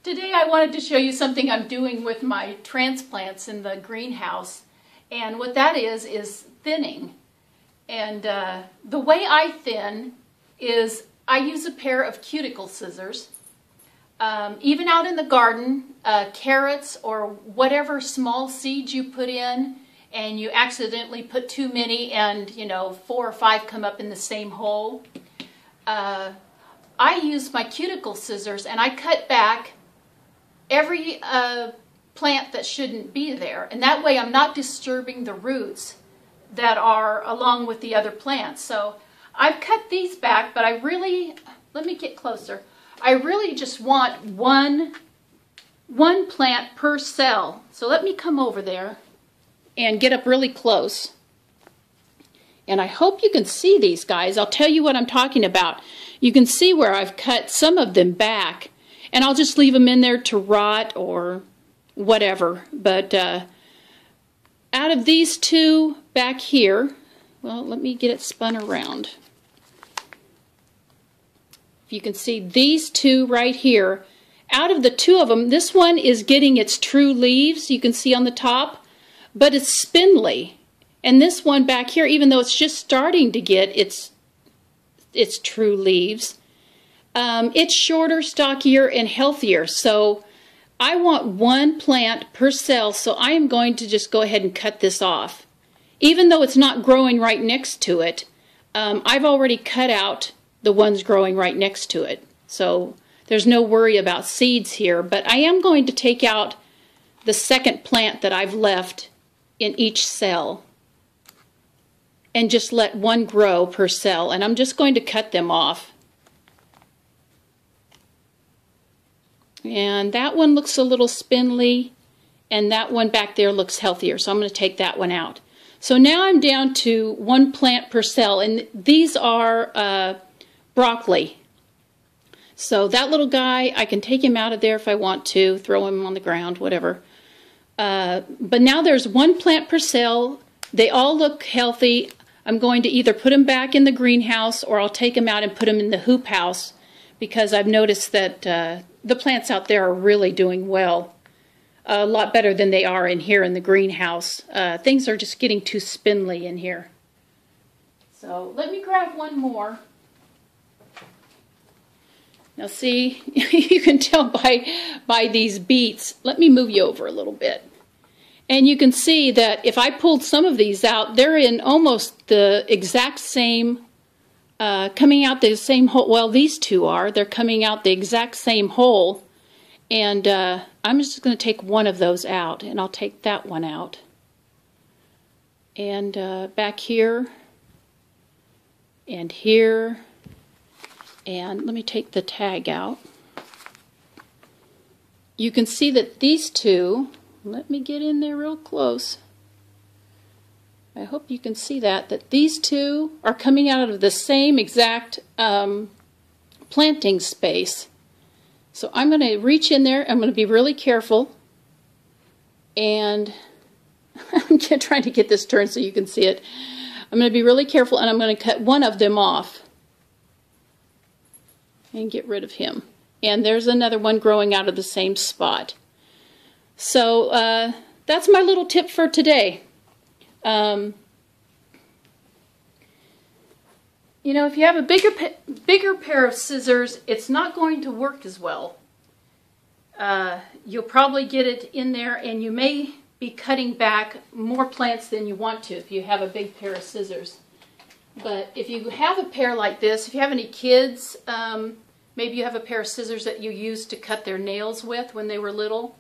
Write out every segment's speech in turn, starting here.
Today I wanted to show you something I'm doing with my transplants in the greenhouse, and what that is thinning. And the way I thin is I use a pair of cuticle scissors. Even out in the garden, carrots or whatever small seeds you put in and you accidentally put too many and 4 or 5 come up in the same hole, I use my cuticle scissors and I cut back every plant that shouldn't be there, and that way I'm not disturbing the roots that are along with the other plants. So I've cut these back, but I really, let me get closer, I really just want one plant per cell. So let me come over there and get up really close. And I hope you can see these guys. I'll tell you what I'm talking about. You can see where I've cut some of them back, and I'll just leave them in there to rot or whatever. But out of these two back here, well, let me get it spun around. If you can see these two right here, out of the two of them, this one is getting its true leaves, you can see on the top, but it's spindly. And this one back here, even though it's just starting to get its true leaves, it's shorter, stockier, and healthier. So I want one plant per cell, so I am going to just go ahead and cut this off. Even though it's not growing right next to it, I've already cut out the ones growing right next to it. So there's no worry about seeds here, but I am going to take out the second plant that I've left in each cell and just let one grow per cell, and I'm just going to cut them off. And that one looks a little spindly, and that one back there looks healthier, so I'm going to take that one out. So now I'm down to one plant per cell, and these are broccoli. So that little guy, I can take him out of there if I want to, throw him on the ground, whatever. But now there's one plant per cell. They all look healthy. I'm going to either put them back in the greenhouse or I'll take them out and put them in the hoop house, because I've noticed that the plants out there are really doing well. A lot better than they are in here in the greenhouse. Things are just getting too spindly in here. So let me grab one more. Now see, you can tell by these beets. Let me move you over a little bit. And you can see that if I pulled some of these out, they're in almost the exact same, coming out the same hole. Well, these two are. They're coming out the exact same hole. And I'm just going to take one of those out, and I'll take that one out. And back here, and here, and let me take the tag out. You can see that these two, let me get in there real close. I hope you can see that these two are coming out of the same exact planting space. So I'm going to reach in there, I'm going to be really careful, and I'm trying to get this turned so you can see it. I'm going to be really careful, and I'm going to cut one of them off and get rid of him. And there's another one growing out of the same spot. So that's my little tip for today. You know, if you have a bigger pair of scissors, it's not going to work as well. You'll probably get it in there, and you may be cutting back more plants than you want to if you have a big pair of scissors. But if you have a pair like this, if you have any kids, maybe you have a pair of scissors that you used to cut their nails with when they were little.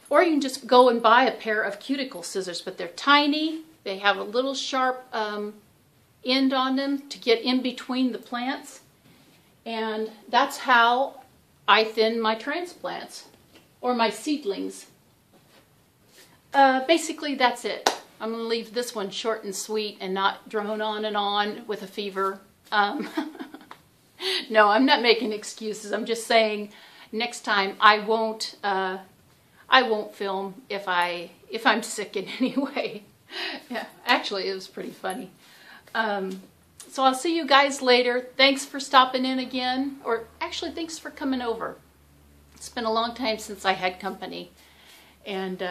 Or you can just go and buy a pair of cuticle scissors, but they're tiny. They have a little sharp end on them to get in between the plants. And that's how I thin my transplants, or my seedlings. Basically, that's it. I'm going to leave this one short and sweet and not drone on and on with a fever. No, I'm not making excuses. I'm just saying next time I won't film if I'm sick in any way. Yeah, actually, it was pretty funny. So I'll see you guys later. Thanks for stopping in again. Or actually, thanks for coming over. It's been a long time since I had company. And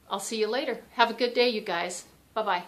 I'll see you later. Have a good day, you guys. Bye-bye.